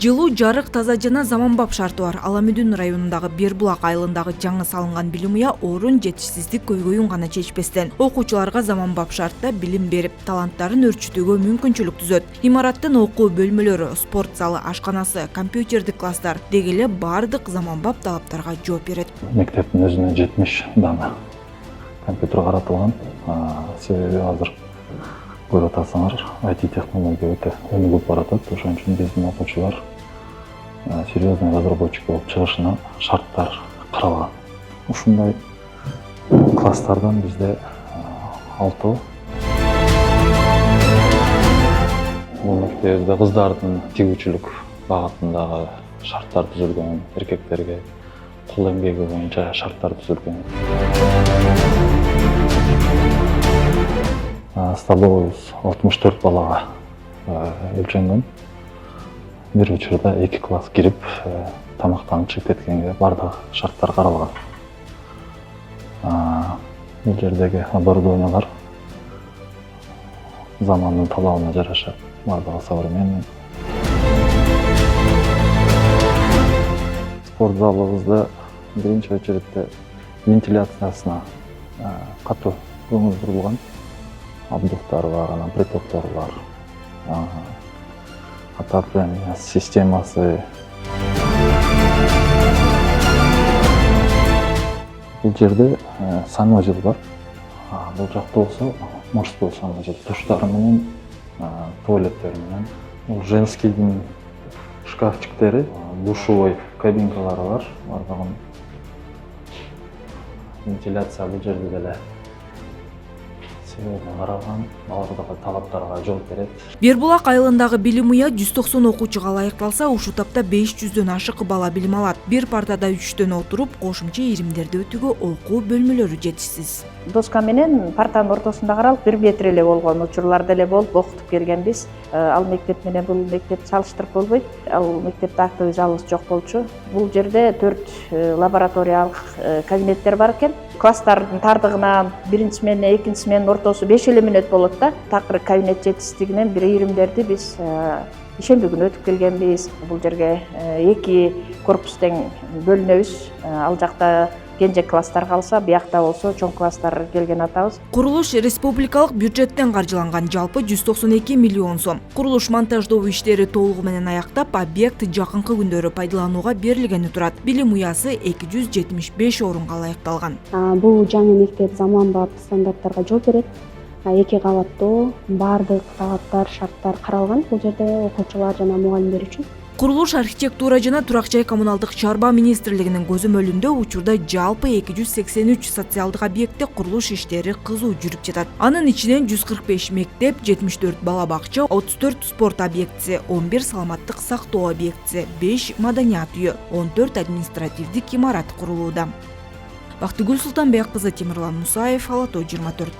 Жылуу, жарык, таза жана заманбап шарты бар Аламүдүн районундагы Бербулак айылындагы жаңы салынган билим уя орун жетишсиздик көйгөйүн гана чечпестен, окуучуларга заманбап шартта билим берип, таланттарын өрчүтүүгө мүмкүнчүлүк түзөт. Имараттын окуу бөлмөлөрү, спорт залы, ашканасы, компьютердик класстар деги эле бардык заманбап талаптарга жооп берет. Мектептин өзүнө 70 дана компьютер каратылган. Себеби азыр көрүп атасыңар, IT технология өтө өнүгүп баратат. Ошон үчүн биздин окуучулар серьезный разработчик болуп чыгышына шарттар каралган. Ушундай класстардан бизде 6. Бул мектебизде кыздардын тигүүчүлүк багытындагы шарттар түзүлгөн, эркектерге кол эмгеги боюнча шарттар түзүлгөн. Столовойбуз 64 балага өлчөнгөн. Бир учурда 2 класс кирип, тамактанып чыгып кеткенге бардык шарттар каралган. Бул жердеги оборудованиялар замандын талабына жараша бардыгы современный. Спорт залыбызда биринчи очередде вентиляциясына катуу көңүл бурулган. Абдуктар бар, притоктор бар, отопление системасы. Бул жерде санузел бар. Бул жакта болсо мужской санузел, душтары менен, туалеттери менен. Бул женскийдин шкафчиктери, душевой кабинкалары бар. Бардыгын вентиляция бул жерде деле каралган, бардык талаптарга жооп берет. Бербулак айылындагы билим уя 190 окуучуга ылайыкталса, ушул тапта 500дөн ашык бала билим алат. Бир партада 3төн отуруп, кошумча иримдерди өтүүгө окуу бөлмөлөрү жетишсиз. Доска менен партанын ортосунда каралып 1 метр эле болгон учурлар деле болуп окутуп келгенбиз. Ал мектеп менен бул мектеп салыштырып болбойт. Ал мектепте актовый залыбыз жок болчу. Бул жерде 4 лабораториялык кабинеттер бар экен. Класстардын тардыгынан биринчиси менен экинчиси менен ортосу 5 минут болот да. Такыр кабинет жетишсиздигинен бир иримдерди биз ишемби күнү өтүп келгенбиз. Бул жерге 2 корпус тең бөлүнөбүз. Ал жакта кенже класстар калса, биякта болсо чоң класстар келген атабыз. Курулуш республикалык бюджеттен каржыланган, жалпы 192 миллион сом. Курулуш монтаждоо иштери толугу менен аяктап, объект жакынкы күндөрү пайдаланууга берилгени турат. Билим уясы 275 орунга ылайыкталган. Бул жаңы мектеп заманбап стандарттарга жооп берет. 2 кабаттуу, бардык талаптар, шарттар каралган бул жерде окуучулар жана мугалимдер үчүн. Курулуш, архитектура жана турак жай коммуналдык чарба министрлигинин көзөмөлүндө учурда жалпы 283 социалдык объектте курулуш иштери кызуу жүрүп жатат. Анын ичинен 145 мектеп, 74 бала бакча, 34 спорт объектиси, 11 саламаттык сактоо объектиси, 5 маданият үйү, 14 административдик имарат курулууда. Бактыгүл Султанбек кызы, Темирлан Мусаев, Ала Тоо 24.